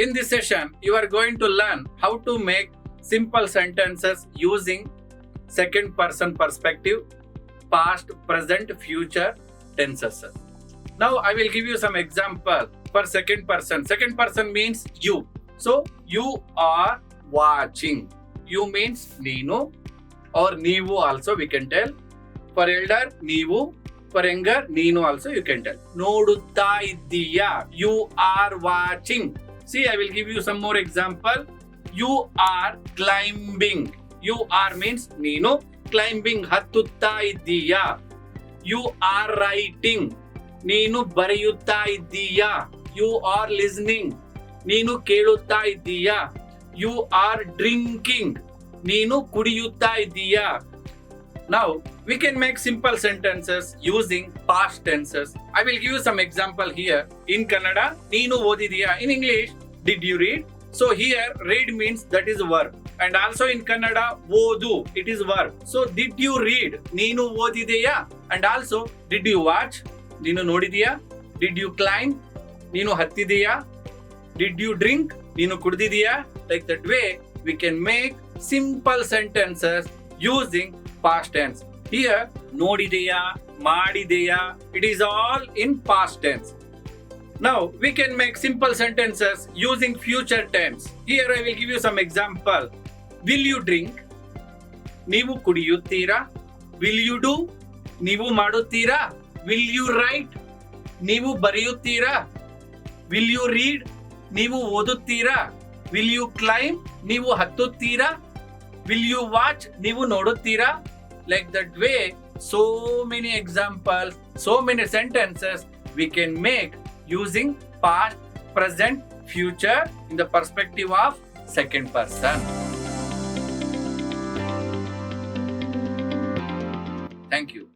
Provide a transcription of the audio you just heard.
In this session, you are going to learn how to make simple sentences using second person perspective, past, present, future tenses. Now I will give you some example for second person. Second person means you. So you are watching. You means Neenu or Neevu also we can tell. For elder, Neevu. For younger, Neenu also you can tell. Nodutta iddiya. You are watching. See, I will give you some more example. You are climbing. You are means Neenu. Climbing hattutta iddiya. You are writing. Neenu bariyutta iddiya. You are listening. Neenu kelutta iddiya. You are drinking. Neenu kudiyutta iddiya. Now, we can make simple sentences using past tenses. I will give you some example here. In Kannada, Neenu odidiya. In English, did you read? So here, read means that is verb. And also in Kannada, odu, it is verb. So, did you read? Neenu odideya. And also, did you watch? Neenu nodidiya. Did you climb? Neenu hattideya. Did you drink? Neenu kudidiya. Like that way, we can make simple sentences using past tense. Here, nodideya, madideya, it is all in past tense. Now, we can make simple sentences using future tense. Here, I will give you some example. Will you drink? Neevu kudiyuttira. Will you do? Neevu maduttira. Will you write? Neevu bariyuttira. Will you read? Neevu oduttira. Will you climb? Neevu hattuttira. Will you watch? Neevu noduttira. Like that way, so many examples, so many sentences we can make using past, present, future in the perspective of second person. Thank you.